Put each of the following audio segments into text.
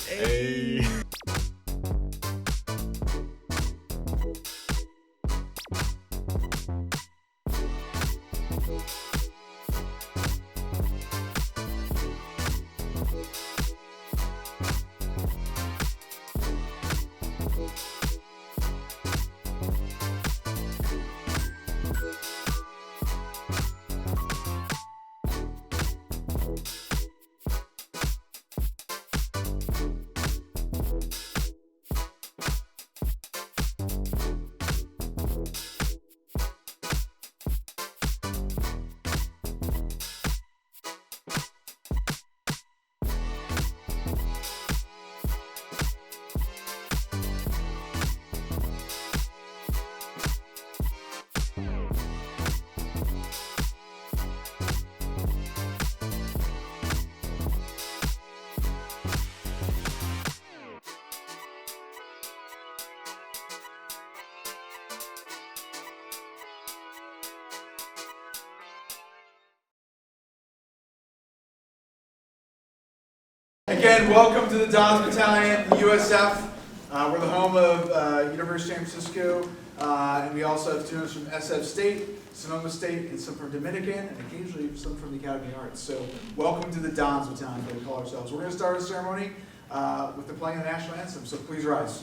Hey. Again, welcome to the Dons Battalion, the USF. We're the home of University of San Francisco, and we also have students from SF State, Sonoma State, and some from Dominican, and occasionally some from the Academy of Arts. So welcome to the Dons Battalion, what we call ourselves. We're going to start our ceremony with the playing of the national anthem, so please rise.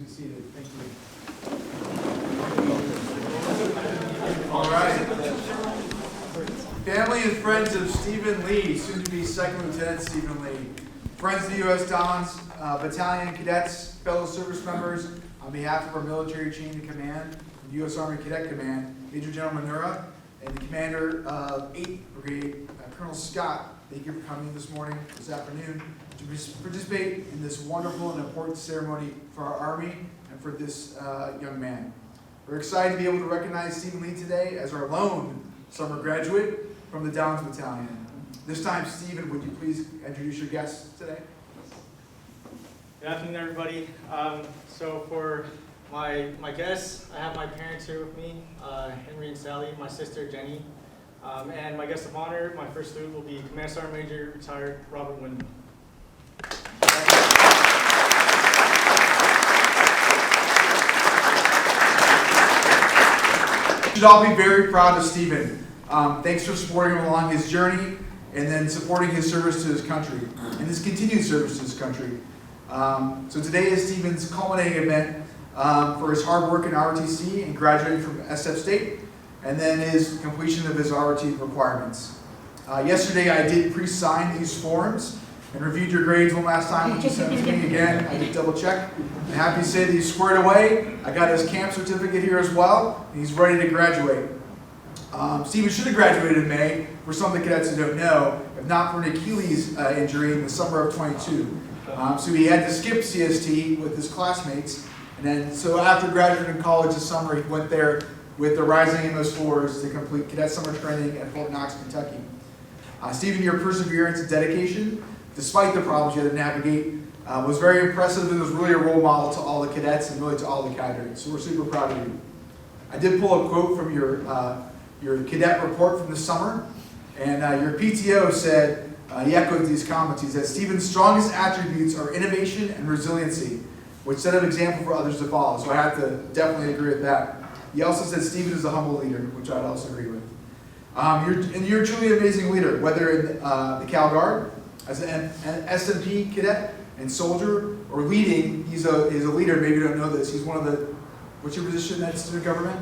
Seated. Thank you. All right. Family and friends of Stephen Lee, soon to be Second Lieutenant Stephen Lee. Friends of the U.S. Dons, battalion cadets, fellow service members, on behalf of our military chain of command, the U.S. Army Cadet Command, Major General Manura, and the commander of 8th Brigade, Colonel Scott, thank you for coming this afternoon, to participate in this wonderful and important ceremony for our Army and for this young man. We're excited to be able to recognize Stephen Lee today as our lone summer graduate from the Dons Battalion. This time, Stephen, would you please introduce your guests today? Good afternoon, everybody. So for my guests, I have my parents here with me, Henry and Sally, my sister Jenny, and my guest of honor, my first salute will be Command Sergeant Major retired Robert Wyndham. You should all be very proud of Stephen. Thanks for supporting him along his journey and then supporting his service to his country and his continued service to his country. So today is Stephen's culminating event for his hard work in ROTC and graduating from SF State, and then his completion of his ROT requirements. Yesterday I did pre-sign these forms and reviewed your grades one last time, which you sent to me again. I did double check. I'm happy to say that he's squared away. I got his camp certificate here as well, and he's ready to graduate. Stephen should have graduated in May, for some of the cadets who don't know, if not for an Achilles injury in the summer of 22. So he had to skip CST with his classmates, and then so after graduating college this summer, he went there with the Rising Amos 4s to complete cadet summer training at Fort Knox, Kentucky. Stephen, your perseverance and dedication, despite the problems you had to navigate, was very impressive and was really a role model to all the cadets and really to all the cadres. So we're super proud of you. I did pull a quote from your cadet report from the summer, and your PTO said, he echoed these comments. He said, Stephen's strongest attributes are innovation and resiliency, which set an example for others to follow. So I have to definitely agree with that. He also said Stephen is a humble leader, which I'd also agree with. You're a truly amazing leader, whether in the Cal Guard, as an SMP cadet and soldier, or leading. He's a leader. Maybe you don't know this. He's one of the, what's your position at student government?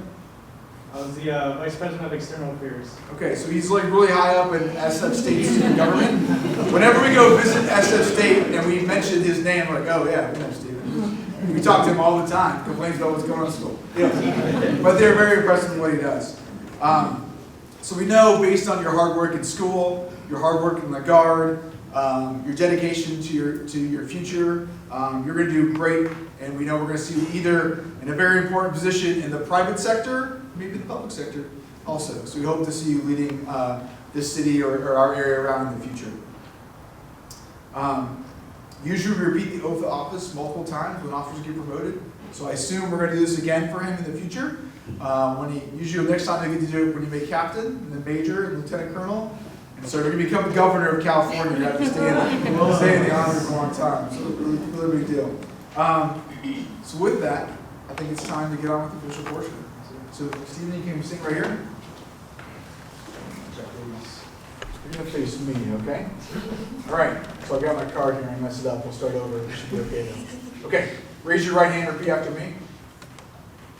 I was the Vice President of External Affairs. Okay, so he's like really high up in SF State student government. Whenever we go visit SF State and we mention his name, we're like, oh yeah, we know Stephen. We talk to him all the time, complains about what's going on in school. Yeah. But they're very impressed with what he does. So we know based on your hard work in school, your hard work in the Guard, your dedication to your future, you're going to do great, and we know we're going to see you either in a very important position in the private sector, maybe the public sector also. So we hope to see you leading this city or our area around in the future. Usually we repeat the oath of office multiple times when officers get promoted, so I assume we're going to do this again for him in the future. Usually the next time they get to do it when you make captain, and then major, and lieutenant colonel. And so you're going to become governor of California. You have to stay in the honor for a long time. So really big deal. So with that, I think it's time to get on with the official portion. So Stephen, you can sit right here. You're going to face me, okay? All right. So I got my card here and I messed it up. We'll start over. It should be okay though. Okay. Raise your right hand and repeat after me.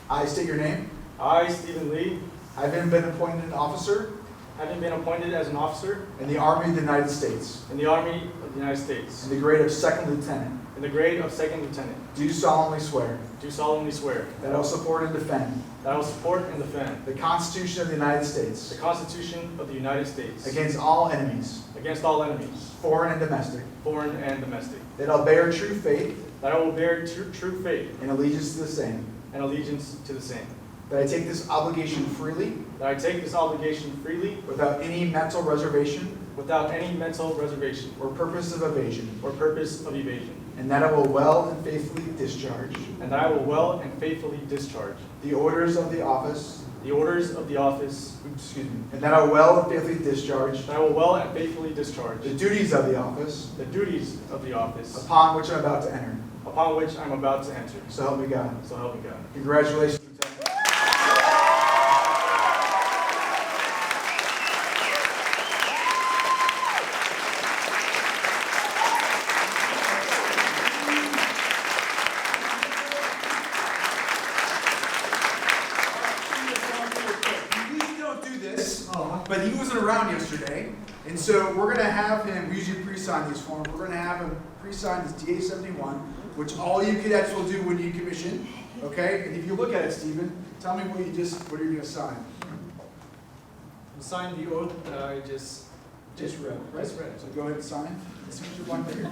I state your name. I, Stephen Lee, Having been appointed an officer having been appointed as an officer in the Army of the United States in the Army of the United States in the grade of second lieutenant, in the grade of second lieutenant, do solemnly swear do solemnly swear that I will support and defend that I will support and defend the Constitution of the United States the Constitution of the United States against all enemies, against all enemies, foreign and domestic, foreign and domestic, that I'll bear true faith that I will bear true faith and allegiance to the same, and allegiance to the same, that I take this obligation freely that I take this obligation freely without any mental reservation without any mental reservation or purpose of evasion, or purpose of evasion, and that I will well and faithfully discharge and that I will well and faithfully discharge the orders of the office, the orders of the office, and that I will well and faithfully discharge that I will well and faithfully discharge the duties of the office the duties of the office upon which I'm about to enter. upon which I'm about to enter. So help me God. So help me God. Congratulations, Lieutenant. We usually don't do this, but he wasn't around yesterday, and so we're going to have him, we usually pre-sign these forms, we're going to have him pre-sign his DA-71, which all you cadets will do when you commission, okay? And if you look at it, Stephen, tell me what you're going to sign. I'll sign the oath that I just read, right? Just read. So go ahead and sign. Signature blank there.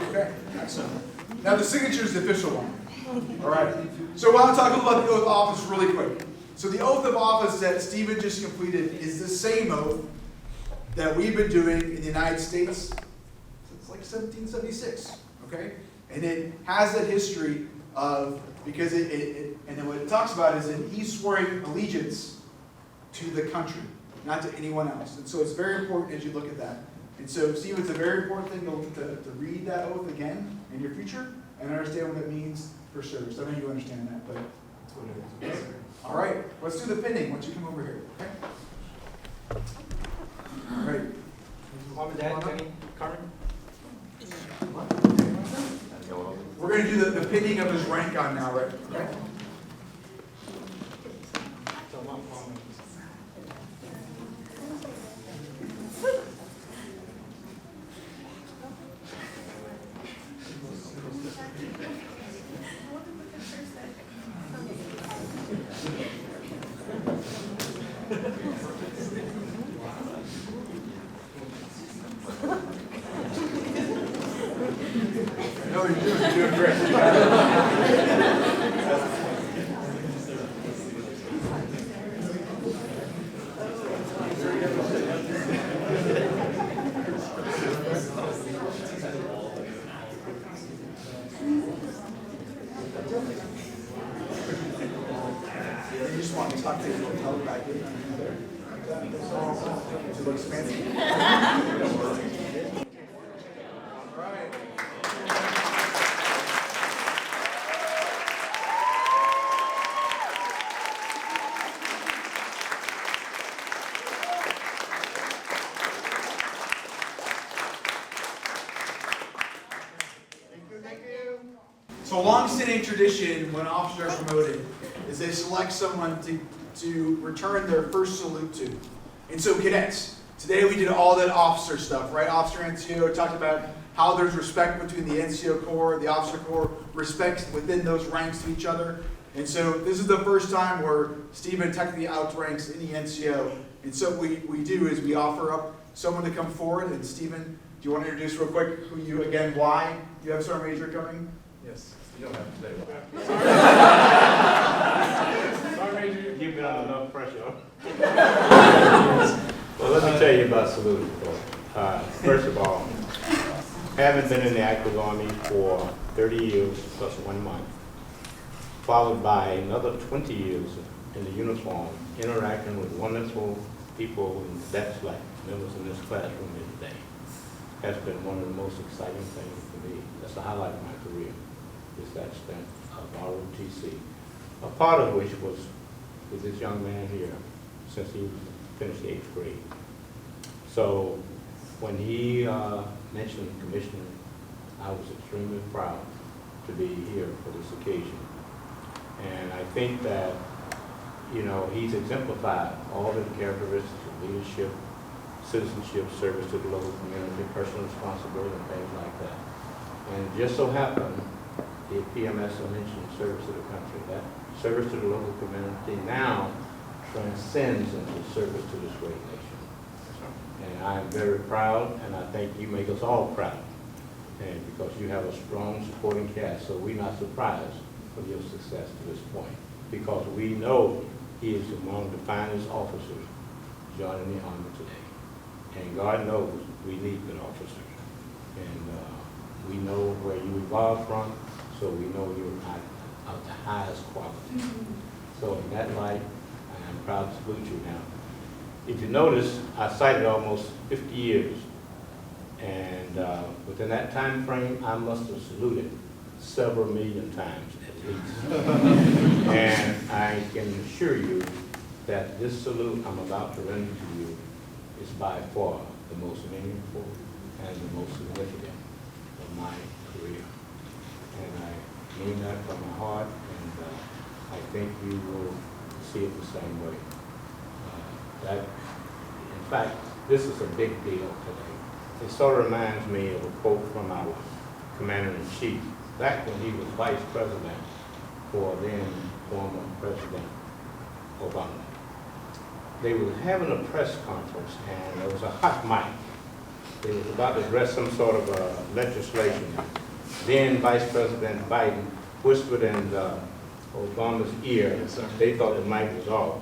Okay, excellent. Now the signature is the official one. All right. So I want to talk a little about the oath of office really quick. So the oath of office that Stephen just completed is the same oath that we've been doing in the United States since like 1776. Okay, and it has that history of because and then what it talks about is that he's swearing allegiance to the country, not to anyone else. And so it's very important as you look at that. And so, Steve, it's a very important thing to read that oath again in your future and understand what it means for service. I know you understand that, but that's what it is. Okay? All right, let's do the pinning once you come over here. Okay? Dad, Jenny, Carmen. We're gonna do the pinning of his rank on now, right? So, Mom. No, you're doing great. You got it. You just want to tuck it and tell it back in. It looks fancy. All right. So a long-standing tradition when officers are promoted is they select someone to return their first salute to. And so cadets, today we did all that officer stuff, right? Officer NCO talked about how there's respect between the NCO Corps, the officer corps, respect within those ranks to each other. And so this is the first time where Stephen technically outranks any NCO. And so what we do is we offer up someone to come forward. And Stephen, do you want to introduce real quick who you, again, why you have Sergeant Major coming? Yes, you don't have to say why. Sorry, Major. You've been under enough pressure. Well, let me tell you about saluting. First of all, having been in the active Army for 30 years plus 1 month, followed by another 20 years in the uniform, interacting with wonderful people and cadets like members in this classroom here today, has been one of the most exciting things for me. That's the highlight of my career, is that stint of ROTC. A part of which was with this young man here since he finished the 8th grade. So when he mentioned commissioner, I was extremely proud to be here for this occasion. And I think that, you know, he's exemplified all the characteristics of leadership, citizenship, service to the local community, personal responsibility, and things like that. And it just so happened, the PMS I mentioned, service to the country, that service to the local community now transcends into service to this great nation. And I am very proud, and I think you make us all proud. And because you have a strong supporting cast, so we're not surprised for your success to this point, because we know he is among the finest officers joining the Army today. And God knows we need good officers. And we know where you evolved from, so we know you're of the highest quality. So in that light, I am proud to salute you now. If you notice, I cited almost 50 years. And within that time frame, I must have saluted several million times at least. And I can assure you that this salute I'm about to render to you is by far the most meaningful and the most significant of my career. And I mean that from my heart, and I think you will see it the same way. In fact, this is a big deal today. It sort of reminds me of a quote from our Commander-in-Chief, back when he was Vice President for then former President Obama. They were having a press conference, and there was a hot mic. They was about to address some sort of legislation. Then Vice President Biden whispered in Obama's ear. Yes, sir. They thought the mic was off.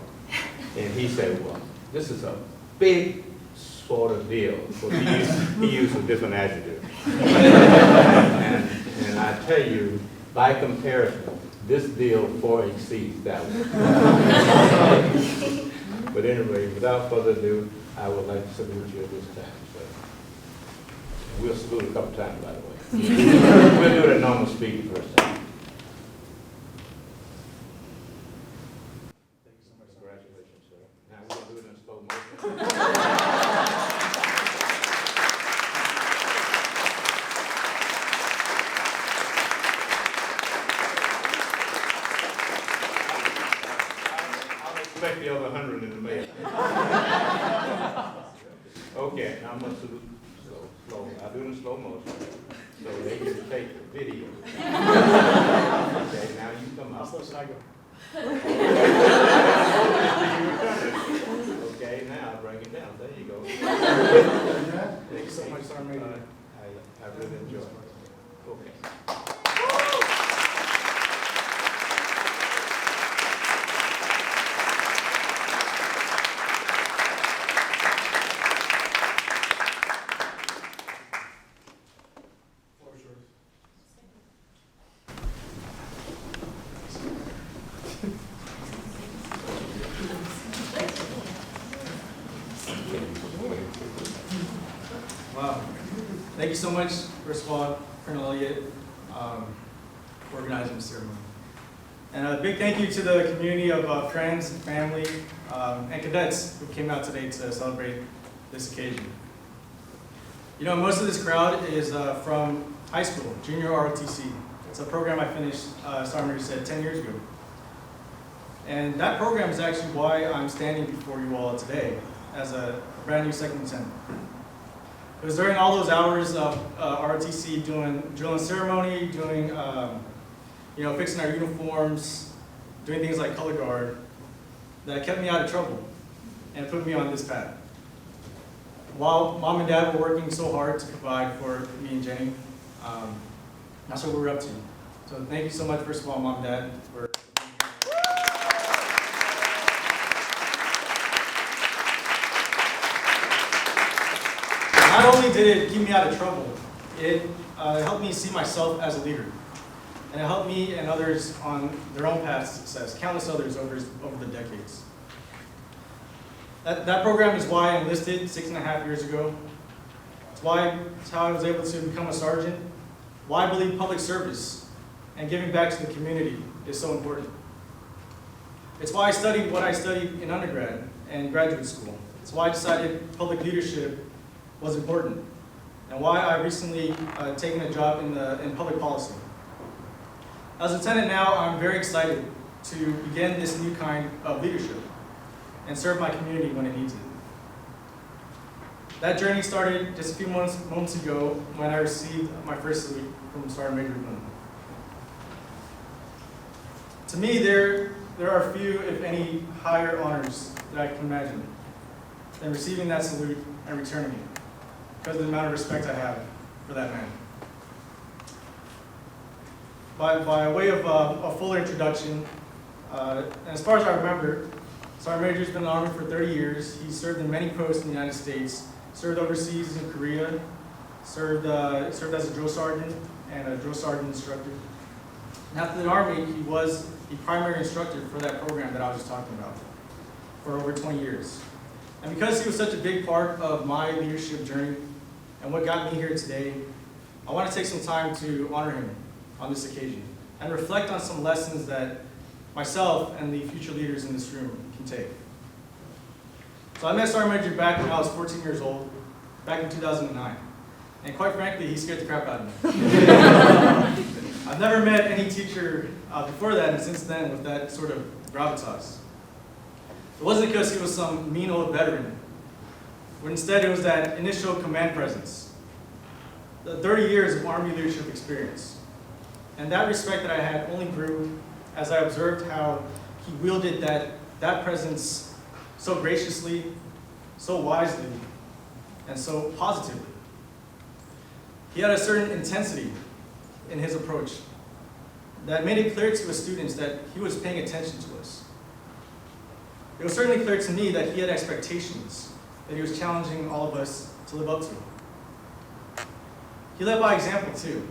And he said, well, this is a big sort of deal. Well, he used a different adjective. and I tell you, by comparison, this deal far exceeds that one. But anyway, without further ado, I would like to salute you at this time, sir. And we'll salute a couple times, by the way. We'll do it at normal speed first time. Congratulations, sir. Now we're going to do it in slow motion. Okay, now I'm gonna salute slow. I'll do it in slow motion, so they can take the video. Okay, now you come How up. slow should I go? Okay, now bring it down. There you go. Thank you so much, Sergeant Major. I really enjoy it. Okay. Wow. Thank you so much, first of all, Colonel Elliott, for organizing the ceremony. And a big thank you to the community of friends, and family, and cadets who came out today to celebrate this occasion. You know, most of this crowd is from high school, junior ROTC. It's a program I finished, Sergeant Major said, 10 years ago. And that program is actually why I'm standing before you all today as a brand new second lieutenant. It was during all those hours of ROTC doing drill and ceremony, doing, you know, fixing our uniforms, doing things like color guard, that kept me out of trouble and put me on this path. While Mom and Dad were working so hard to provide for me and Jenny, that's what we were up to. So thank you so much, first of all, Mom and Dad, for not only did it keep me out of trouble, it helped me see myself as a leader. And it helped me and others on their own path to success, countless others over the decades. That program is why I enlisted 6.5 years ago. It's how I was able to become a sergeant. Why I believe public service and giving back to the community is so important. It's why I studied what I studied in undergrad and graduate school. It's why I decided public leadership was important, and why I recently taken a job in public policy. As a lieutenant now, I'm very excited to begin this new kind of leadership and serve my community when it needs it. That journey started just a few moments ago when I received my first salute from Sergeant Major Boone. To me, there are few, if any, higher honors that I can imagine than receiving that salute and returning it, because of the amount of respect I have for that man. By way of a fuller introduction, and as far as I remember, Sergeant Major's been in the Army for 30 years. He's served in many posts in the United States, served overseas in Korea, served as a drill sergeant and a drill sergeant instructor. And after the Army, he was the primary instructor for that program that I was just talking about for over 20 years. And because he was such a big part of my leadership journey and what got me here today, I want to take some time to honor him on this occasion and reflect on some lessons that myself and the future leaders in this room can take. So I met Sergeant Major back when I was 14 years old, back in 2009. And quite frankly, he scared the crap out of me. I've never met any teacher before that and since then with that sort of gravitas. It wasn't because he was some mean old veteran, but instead it was that initial command presence, the 30 years of Army leadership experience. And that respect that I had only grew as I observed how he wielded that presence so graciously, so wisely, and so positively. He had a certain intensity in his approach that made it clear to his students that he was paying attention to us. It was certainly clear to me that he had expectations that he was challenging all of us to live up to. He led by example too.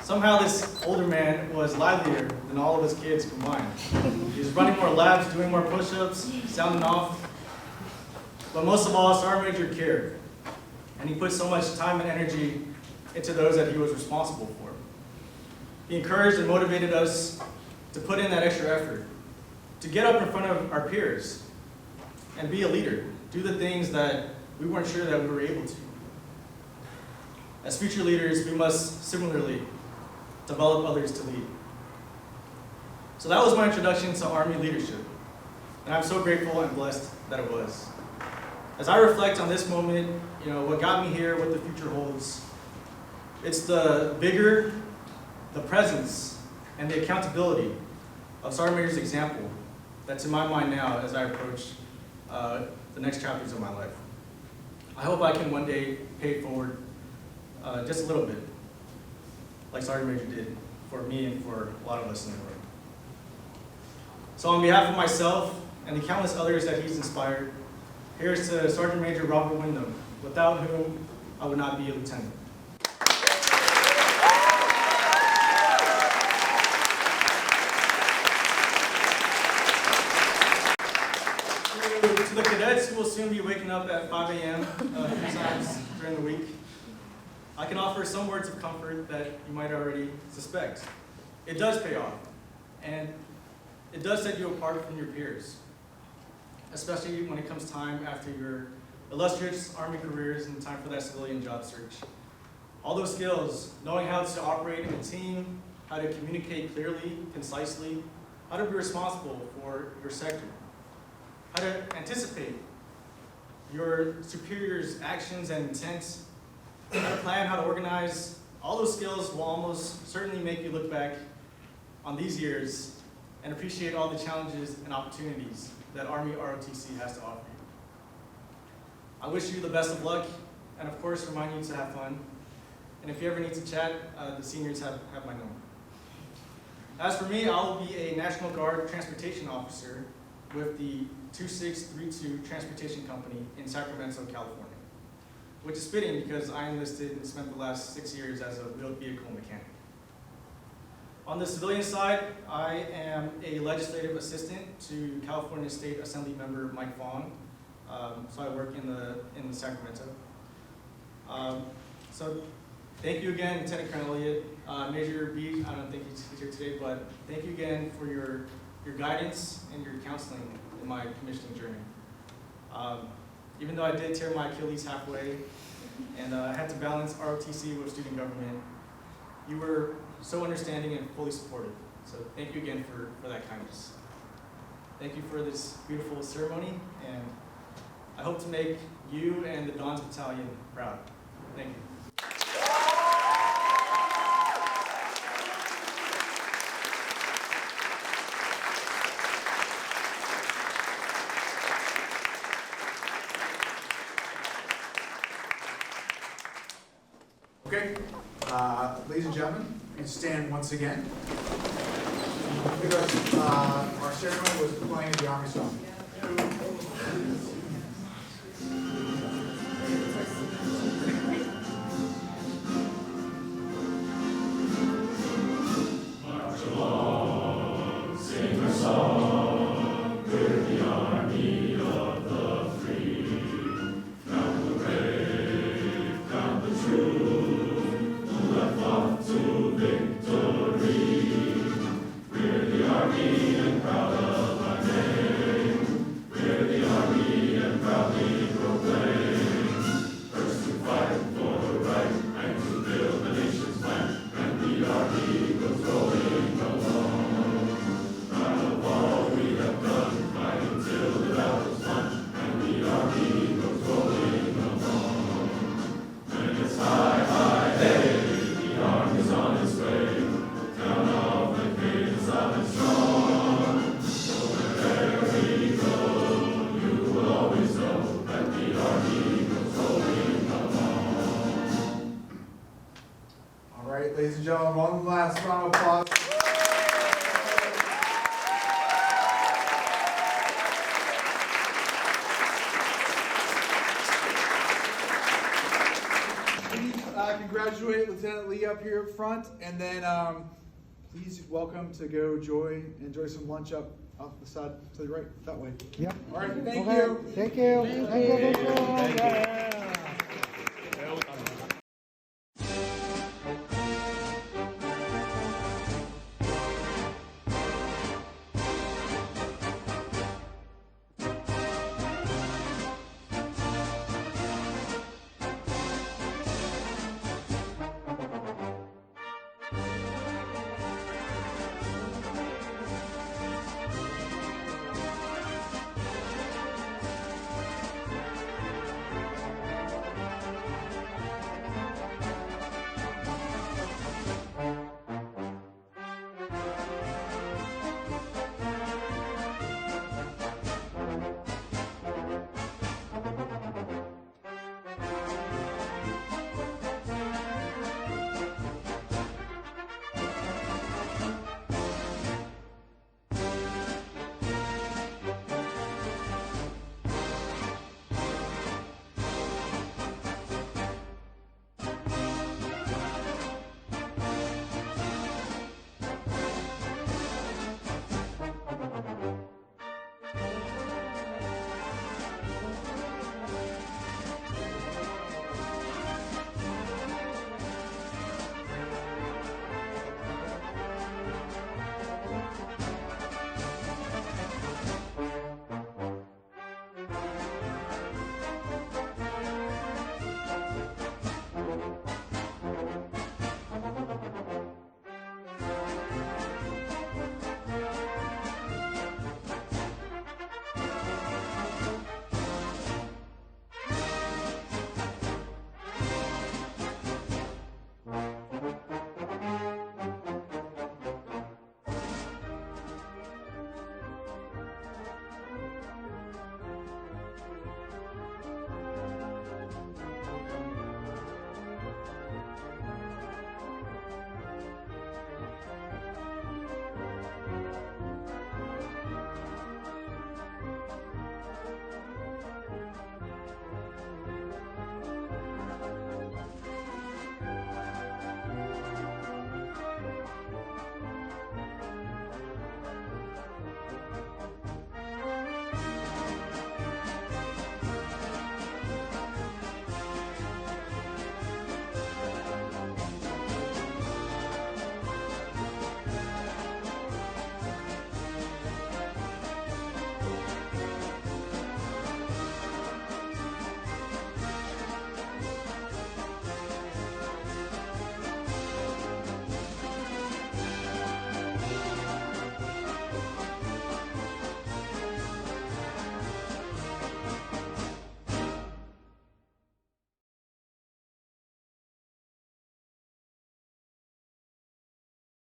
Somehow this older man was livelier than all of his kids combined. He was running more laps, doing more push-ups, sounding off. But most of all, Sergeant Major cared. And he put so much time and energy into those that he was responsible for. He encouraged and motivated us to put in that extra effort, to get up in front of our peers and be a leader, do the things that we weren't sure that we were able to. As future leaders, we must similarly develop others to lead. So that was my introduction to Army leadership, and I'm so grateful and blessed that it was. As I reflect on this moment, what got me here, what the future holds, it's the vigor, the presence, and the accountability of Sergeant Major's example that's in my mind now as I approach the next chapters of my life. I hope I can one day pay it forward just a little bit, like Sergeant Major did for me and for a lot of us in the room. So on behalf of myself and the countless others that he's inspired, here's to Sergeant Major Robert Wyndham, without whom I would not be a lieutenant. To the cadets who will soon be waking up at 5 a.m. A few times during the week, I can offer some words of comfort that you might already suspect. It does pay off, and it does set you apart from your peers, especially when it comes time after your illustrious Army careers and time for that civilian job search. All those skills, knowing how to operate in a team, how to communicate clearly, concisely, how to be responsible for your sector, how to anticipate your superior's actions and intents, how to plan, how to organize, all those skills will almost certainly make you look back on these years and appreciate all the challenges and opportunities that Army ROTC has to offer you. I wish you the best of luck, and of course remind you to have fun. And if you ever need to chat, the seniors have my number. As for me, I will be a National Guard Transportation Officer with the 2632 Transportation Company in Sacramento, California, which is fitting because I enlisted and spent the last 6 years as a wheeled vehicle mechanic. On the civilian side, I am a legislative assistant to California State Assembly member Mike Fong. So I work in Sacramento. So thank you again, Lieutenant Colonel Elliott. Major B, I don't think he's here today, but thank you again for your guidance and your counseling in my commissioning journey. Even though I did tear my Achilles halfway and I had to balance ROTC with student government, you were so understanding and fully supportive. So thank you again for that kindness. Thank you for this beautiful ceremony, and I hope to make you and the Dons Battalion proud. Thank you. Okay, ladies and gentlemen, you can stand once again. Because our ceremony was playing the Army song. Ladies and gentlemen, one last round of applause. Congratulate Lieutenant Lee up here up front, and then please welcome to go enjoy some lunch up off the side to the right, that way. Yep. All right, thank Okay. you. Thank you. Thank you.